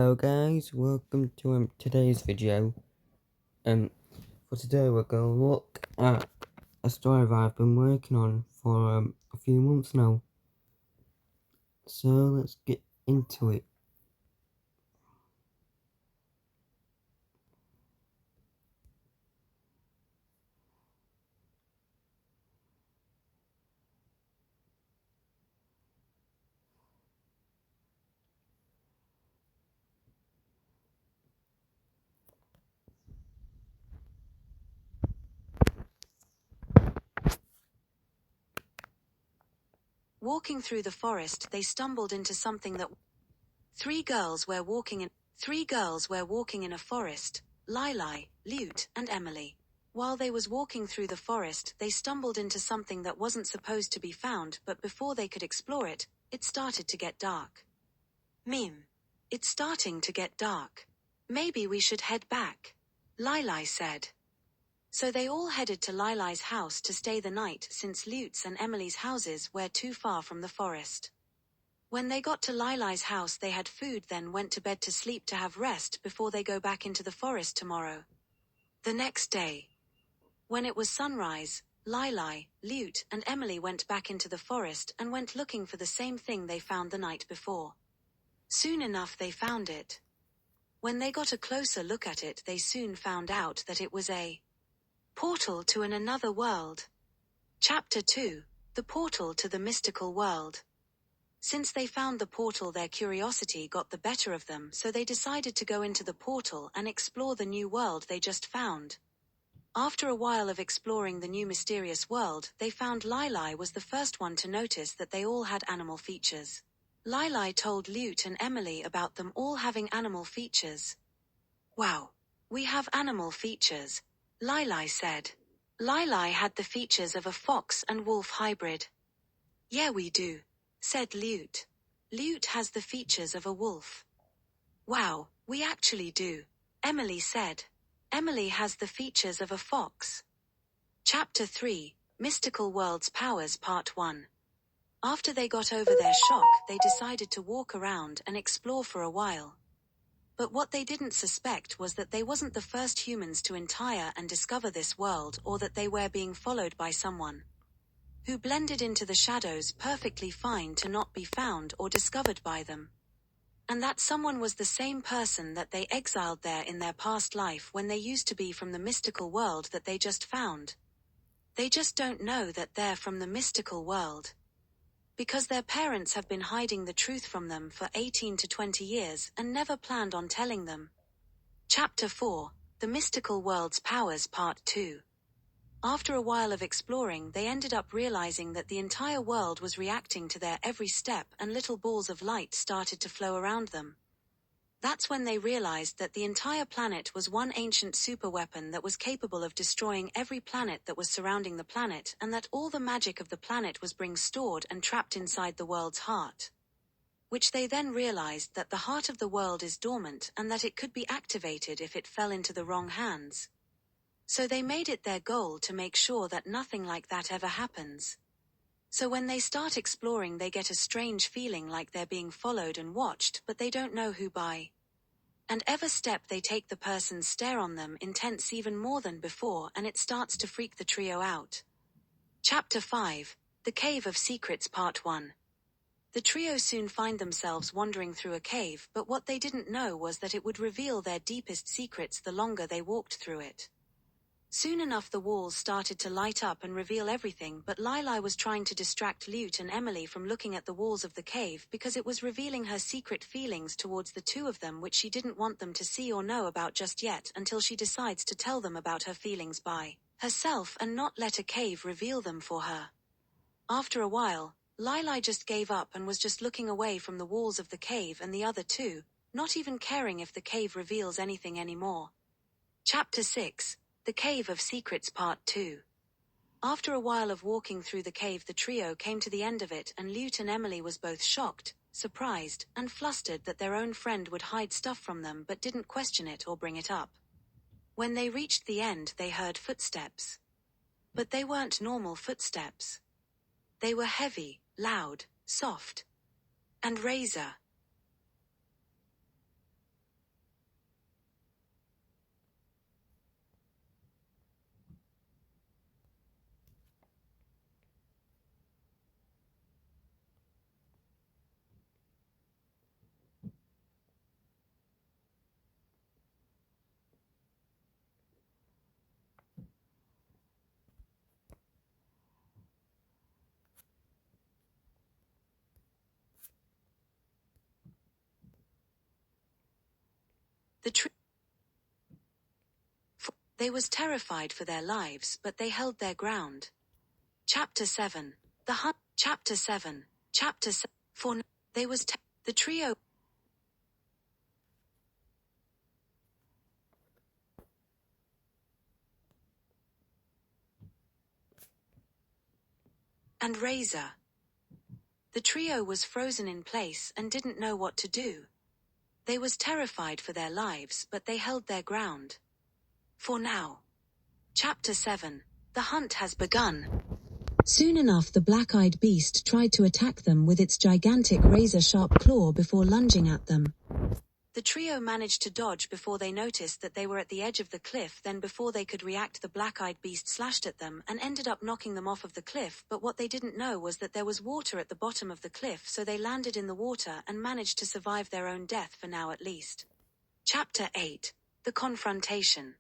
Hello guys, welcome to today's video. For today we're going to look at a story that I've been working on for a few months now. So let's get into it. Walking through the forest, they stumbled into something that three girls were walking in a forest, Lili, Lute, and Emily. While they was walking through the forest, they stumbled into something that wasn't supposed to be found, but before they could explore it, it started to get dark. Meme. It's starting to get dark. Maybe we should head back, Lili said. So they all headed to Lili's house to stay the night since Lute's and Emily's houses were too far from the forest. When they got to Lili's house they had food, then went to bed to sleep to have rest before they go back into the forest tomorrow. The next day, when it was sunrise, Lili, Lute, and Emily went back into the forest and went looking for the same thing they found the night before. Soon enough they found it. When they got a closer look at it they soon found out that it was a portal to another world. Chapter 2, The Portal to the Mystical World. Since they found the portal, their curiosity got the better of them, so they decided to go into the portal and explore the new world they just found. After a while of exploring the new mysterious world, they found Lili was the first one to notice that they all had animal features. Lili told Lute and Emily about them all having animal features. Wow. We have animal features, Lili said. Lili had the features of a fox and wolf hybrid. Yeah, we do, said Lute. Lute has the features of a wolf. Wow, we actually do, Emily said. Emily has the features of a fox. Chapter 3, Mystical World's Powers Part 1. After they got over their shock, they decided to walk around and explore for a while. But what they didn't suspect was that they wasn't the first humans to entire and discover this world, or that they were being followed by someone who blended into the shadows perfectly fine to not be found or discovered by them. And that someone was the same person that they exiled there in their past life when they used to be from the mystical world that they just found. They just don't know that they're from the mystical world, because their parents have been hiding the truth from them for 18 to 20 years and never planned on telling them. Chapter 4, The Mystical World's Powers Part 2. After a while of exploring, they ended up realizing that the entire world was reacting to their every step, and little balls of light started to flow around them. That's when they realized that the entire planet was one ancient superweapon that was capable of destroying every planet that was surrounding the planet, and that all the magic of the planet was being stored and trapped inside the world's heart. Which they then realized that the heart of the world is dormant and that it could be activated if it fell into the wrong hands. So they made it their goal to make sure that nothing like that ever happens. So when they start exploring they get a strange feeling like they're being followed and watched, but they don't know who by. And every step they take the person stare on them intense even more than before, and it starts to freak the trio out. Chapter 5, The Cave of Secrets Part 1. The trio soon find themselves wandering through a cave, but what they didn't know was that it would reveal their deepest secrets the longer they walked through it. Soon enough the walls started to light up and reveal everything, but Lili was trying to distract Lute and Emily from looking at the walls of the cave because it was revealing her secret feelings towards the two of them, which she didn't want them to see or know about just yet, until she decides to tell them about her feelings by herself and not let a cave reveal them for her. After a while, Lili just gave up and was just looking away from the walls of the cave and the other two, not even caring if the cave reveals anything anymore. Chapter 6, The Cave of Secrets Part 2. After a while of walking through the cave the trio came to the end of it, and Lute and Emily was both shocked, surprised, and flustered that their own friend would hide stuff from them but didn't question it or bring it up. When they reached the end they heard footsteps. But they weren't normal footsteps. They were heavy, loud, soft, and razor They was terrified for their lives, but they held their ground. Chapter 7. The Hunt. Chapter 7. Chapter 7. For they was the trio and Razor. The trio was frozen in place and didn't know what to do. They was terrified for their lives, but they held their ground. For now. Chapter 7. The hunt has begun. Soon enough the black-eyed beast tried to attack them with its gigantic razor-sharp claw before lunging at them. The trio managed to dodge before they noticed that they were at the edge of the cliff. Then before they could react, the black-eyed beast slashed at them and ended up knocking them off of the cliff, but what they didn't know was that there was water at the bottom of the cliff, so they landed in the water and managed to survive their own death for now at least. Chapter 8. The Confrontation.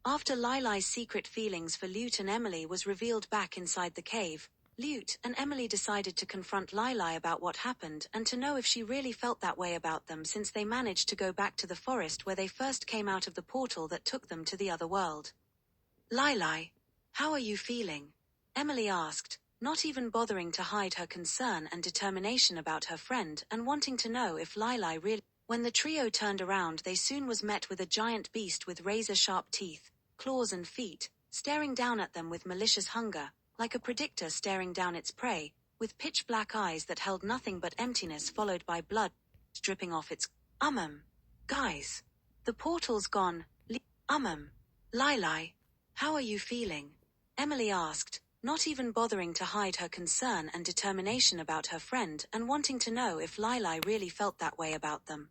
After Lilai's secret feelings for Lute and Emily was revealed back inside the cave, Lute and Emily decided to confront Lilai about what happened and to know if she really felt that way about them, since they managed to go back to the forest where they first came out of the portal that took them to the other world. Lilai, how are you feeling? Emily asked, not even bothering to hide her concern and determination about her friend and wanting to know if Lilai really... When the trio turned around, they soon was met with a giant beast with razor-sharp teeth, claws and feet, staring down at them with malicious hunger, like a predator staring down its prey, with pitch-black eyes that held nothing but emptiness followed by blood dripping off its... Guys. The portal's gone. Lilai. How are you feeling? Emily asked, not even bothering to hide her concern and determination about her friend and wanting to know if Lilai really felt that way about them.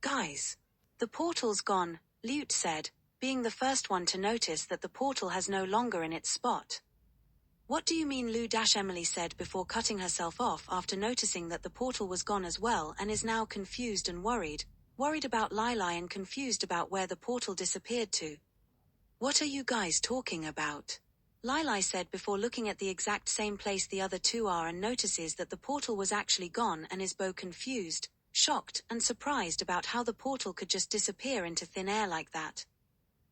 Guys. The portal's gone, Lute said, being the first one to notice that the portal has no longer in its spot. What do you mean, Emily said before cutting herself off after noticing that the portal was gone as well, and is now confused and worried about Lilai and confused about where the portal disappeared to. What are you guys talking about? Lilai said before looking at the exact same place the other two are and notices that the portal was actually gone and is both confused, shocked and surprised about how the portal could just disappear into thin air like that.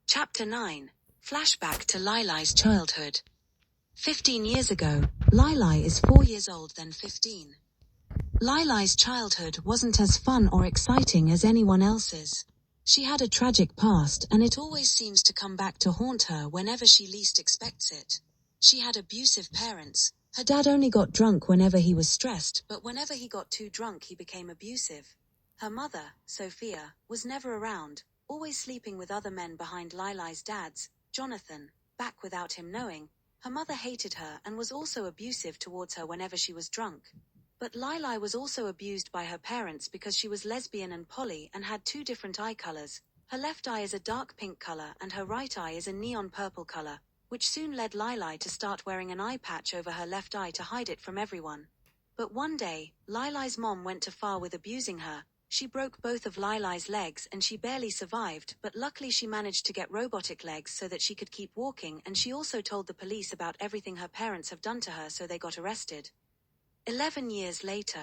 Chapter 9. Flashback to Lilai's childhood. 15 years ago, Lilai is 4 years old then 15. Lilai's childhood wasn't as fun or exciting as anyone else's. She had a tragic past and it always seems to come back to haunt her whenever she least expects it. She had abusive parents. Her dad only got drunk whenever he was stressed, but whenever he got too drunk he became abusive. Her mother, Sophia, was never around, always sleeping with other men behind Lilai's dad's, Jonathan, back without him knowing. Her mother hated her and was also abusive towards her whenever she was drunk. But Lilai was also abused by her parents because she was lesbian and poly and had two different eye colors. Her left eye is a dark pink color and her right eye is a neon purple color, which soon led Lilai to start wearing an eye patch over her left eye to hide it from everyone. But one day, Lilai's mom went too far with abusing her. She broke both of Lilai's legs and she barely survived, but luckily she managed to get robotic legs so that she could keep walking, and she also told the police about everything her parents have done to her, so they got arrested. 11 years later.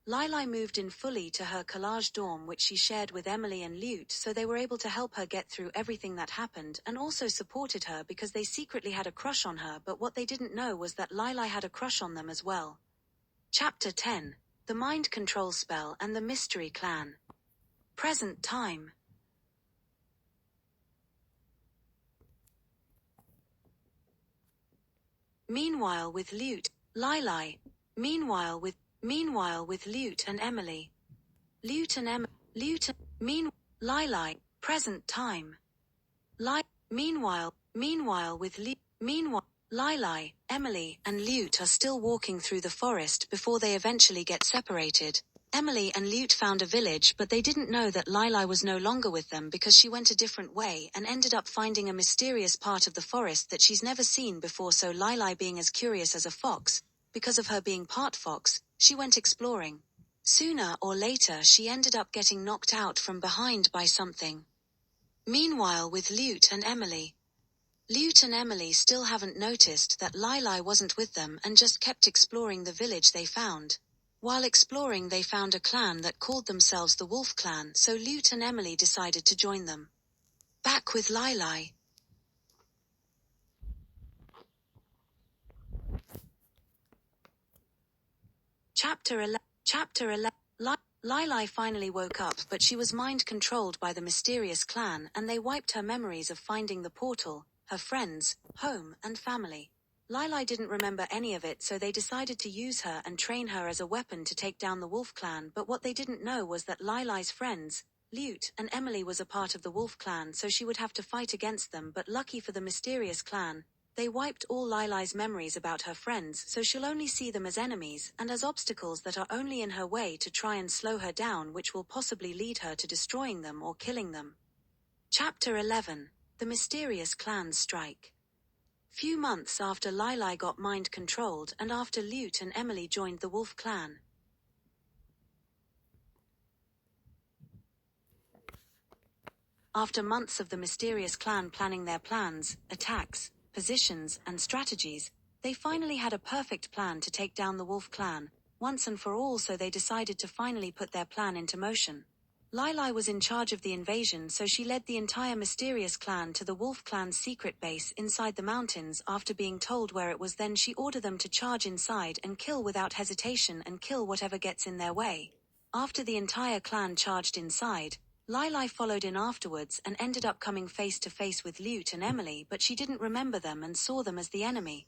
Lilai moved in fully to her collage dorm, which she shared with Emily and Lute, so they were able to help her get through everything that happened and also supported her because they secretly had a crush on her, but what they didn't know was that Lilai had a crush on them as well. Chapter 10. The Mind Control Spell and the Mystery Clan. Present time. Meanwhile with Lute, Lilai. Meanwhile with Lute and Emily. Lilai. Present time. Meanwhile with Lilai, Emily, and Lute are still walking through the forest before they eventually get separated. Emily and Lute found a village, but they didn't know that Lilai was no longer with them because she went a different way and ended up finding a mysterious part of the forest that she's never seen before, so Lilai, being as curious as a fox, because of her being part fox, she went exploring. Sooner or later she ended up getting knocked out from behind by something. Meanwhile with Lute and Emily. Lute and Emily still haven't noticed that Lilai wasn't with them and just kept exploring the village they found. While exploring, they found a clan that called themselves the Wolf Clan, so Lute and Emily decided to join them. Back with Lili. Chapter 11. Lili finally woke up, but she was mind-controlled by the mysterious clan, and they wiped her memories of finding the portal, her friends, home, and family. Lili didn't remember any of it, so they decided to use her and train her as a weapon to take down the Wolf Clan, but what they didn't know was that Lili's friends, Lute and Emily, was a part of the Wolf Clan, so she would have to fight against them, but lucky for the mysterious clan, they wiped all Lili's memories about her friends, so she'll only see them as enemies, and as obstacles that are only in her way to try and slow her down, which will possibly lead her to destroying them or killing them. Chapter 11. The Mysterious Clan's Strike. Few months after Lili got mind-controlled and after Lute and Emily joined the Wolf Clan. After months of the mysterious clan planning their plans, attacks, positions, and strategies, they finally had a perfect plan to take down the Wolf Clan, once and for all, so they decided to finally put their plan into motion. Lili was in charge of the invasion, so she led the entire mysterious clan to the Wolf Clan's secret base inside the mountains. After being told where it was, then she ordered them to charge inside and kill without hesitation and kill whatever gets in their way. After the entire clan charged inside, Lili followed in afterwards and ended up coming face to face with Lute and Emily, but she didn't remember them and saw them as the enemy.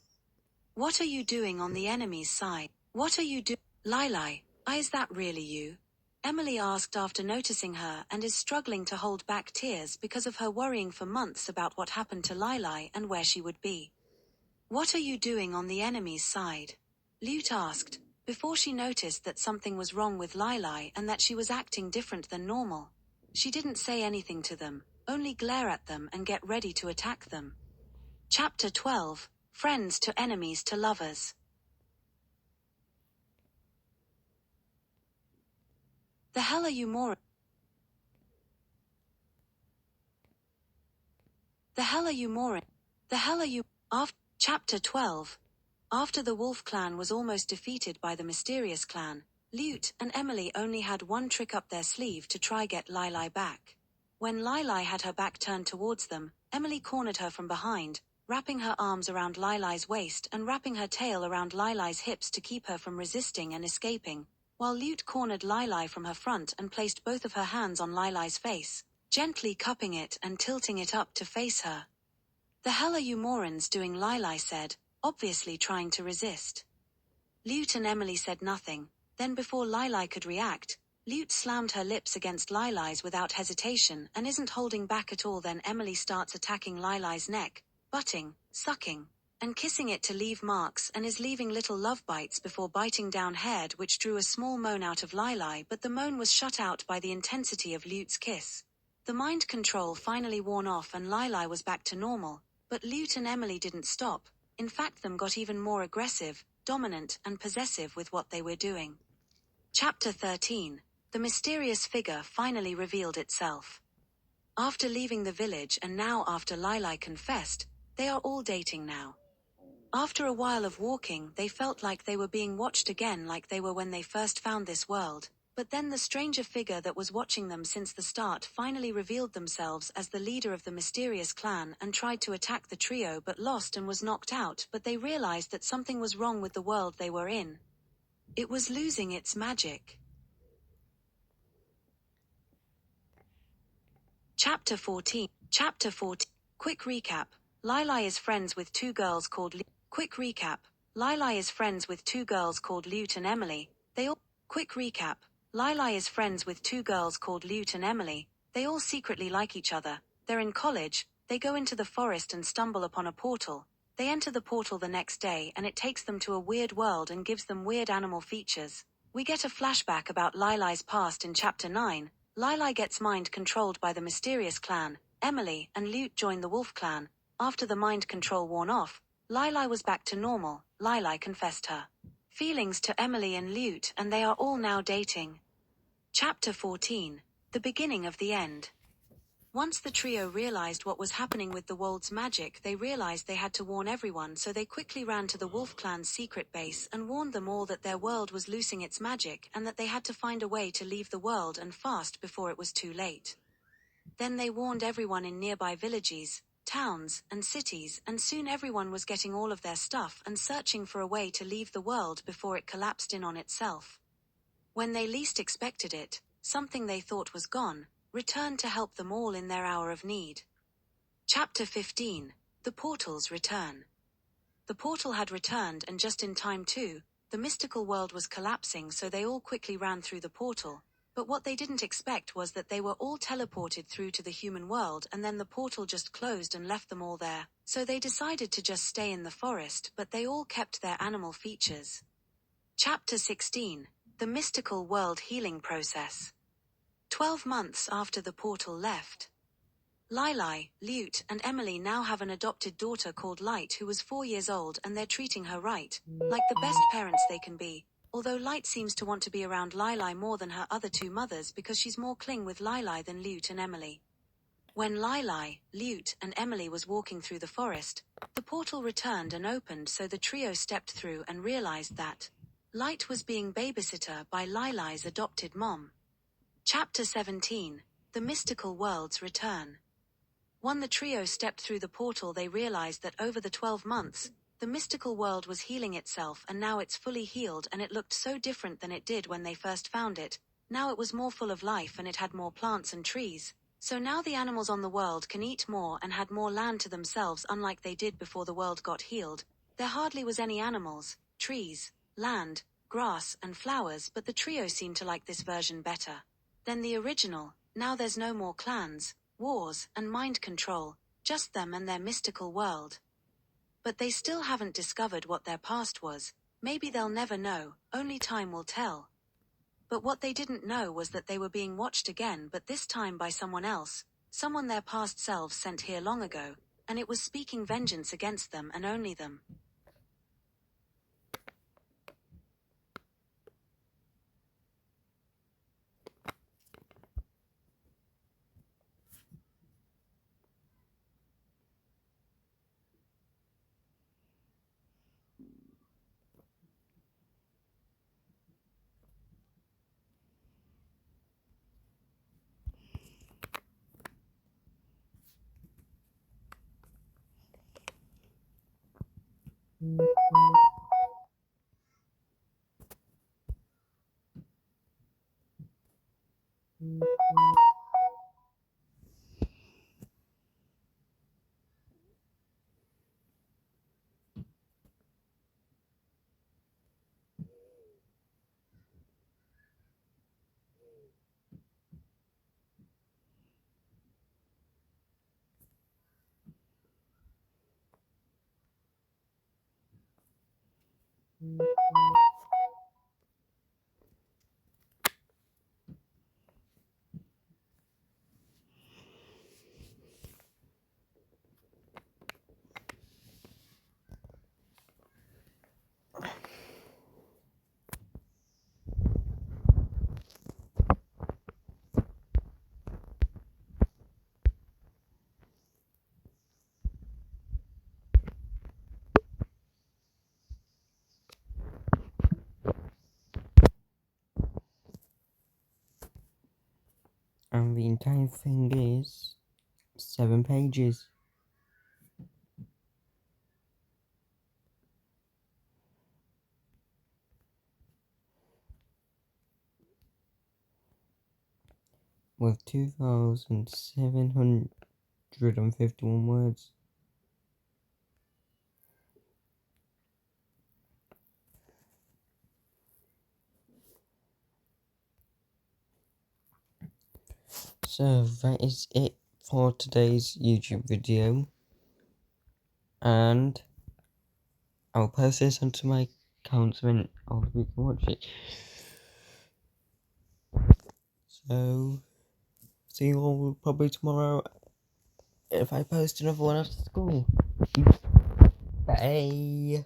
"What are you doing on the enemy's side? What are you doing, Lili? Is that really you?" Emily asked after noticing her, and is struggling to hold back tears because of her worrying for months about what happened to Lili and where she would be. "What are you doing on the enemy's side?" Lute asked, before she noticed that something was wrong with Lili and that she was acting different than normal. She didn't say anything to them, only glare at them and get ready to attack them. Chapter 12. Friends to Enemies to Lovers. The hell are you more? The hell are you more? The hell are you? Chapter 12. After the Wolf Clan was almost defeated by the mysterious clan, Lute and Emily only had one trick up their sleeve to try get Lili back. When Lili had her back turned towards them, Emily cornered her from behind, wrapping her arms around Lili's waist and wrapping her tail around Lili's hips to keep her from resisting and escaping, while Lute cornered Lili from her front and placed both of her hands on Lili's face, gently cupping it and tilting it up to face her. "The hell are you morons doing?" Lili said, obviously trying to resist. Lute and Emily said nothing, then before Lili could react, Lute slammed her lips against Lili's without hesitation and isn't holding back at all. Then Emily starts attacking Lili's neck, butting, sucking, and kissing it to leave marks, and is leaving little love bites before biting down head, which drew a small moan out of Lili, but the moan was shut out by the intensity of Lute's kiss. The mind control finally worn off and Lili was back to normal, but Lute and Emily didn't stop. In fact, them got even more aggressive, dominant, and possessive with what they were doing. Chapter 13. The mysterious figure finally revealed itself. After leaving the village and now after Lili confessed, they are all dating now. After a while of walking, they felt like they were being watched again, like they were when they first found this world. But then the stranger figure that was watching them since the start finally revealed themselves as the leader of the mysterious clan and tried to attack the trio but lost and was knocked out, but they realized that something was wrong with the world they were in. It was losing its magic. Chapter 14. Chapter 14. Quick recap. Lili is friends with two girls called Quick recap. Lili is friends with two girls called Lute and Emily. Quick recap. Lili is friends with two girls called Lute and Emily. They all secretly like each other. They're in college. They go into the forest and stumble upon a portal. They enter the portal the next day and it takes them to a weird world and gives them weird animal features. We get a flashback about Lili's past in Chapter 9. Lili gets mind controlled by the mysterious clan. Emily and Lute join the Wolf Clan. After the mind control worn off, Lili was back to normal. Lili confessed her feelings to Emily and Lute and they are all now dating. Chapter 14. The beginning of the end. Once the trio realized what was happening with the Wold's magic, they realized they had to warn everyone, so they quickly ran to the Wolf Clan's secret base and warned them all that their world was losing its magic and that they had to find a way to leave the world and fast before it was too late. Then they warned everyone in nearby villages, towns, and cities, and soon everyone was getting all of their stuff and searching for a way to leave the world before it collapsed in on itself. When they least expected it, something they thought was gone returned to help them all in their hour of need. Chapter 15. The Portal's Return. The portal had returned, and just in time too. The mystical world was collapsing, so they all quickly ran through the portal. But what they didn't expect was that they were all teleported through to the human world, and then the portal just closed and left them all there. So they decided to just stay in the forest, but they all kept their animal features. Chapter 16. The Mystical World Healing Process. 12 months after the portal left, Lili, Lute, and Emily now have an adopted daughter called Light who was 4 years old, and they're treating her right, like the best parents they can be, although Light seems to want to be around Lili more than her other two mothers because she's more cling with Lili than Lute and Emily. When Lili, Lute, and Emily was walking through the forest, the portal returned and opened, so the trio stepped through and realized that Light was being babysitter by Lili's adopted mom. Chapter 17. The Mystical World's Return. When the trio stepped through the portal, they realized that over the 12 months, the mystical world was healing itself, and now it's fully healed, and it looked so different than it did when they first found it. Now it was more full of life and it had more plants and trees. So now the animals on the world can eat more and had more land to themselves, unlike they did before the world got healed. There hardly was any animals, trees, land, grass, and flowers, but the trio seemed to like this version better than the original. Now there's no more clans, wars, and mind control, just them and their mystical world. But they still haven't discovered what their past was. Maybe they'll never know, only time will tell. But what they didn't know was that they were being watched again, but this time by someone else, someone their past selves sent here long ago, and it was speaking vengeance against them and only them. And the entire thing is 7 pages. With 2,751 words. So that is it for today's YouTube video, and I'll post this onto my account when all of you can watch it. So see you all probably tomorrow if I post another one after school. Bye.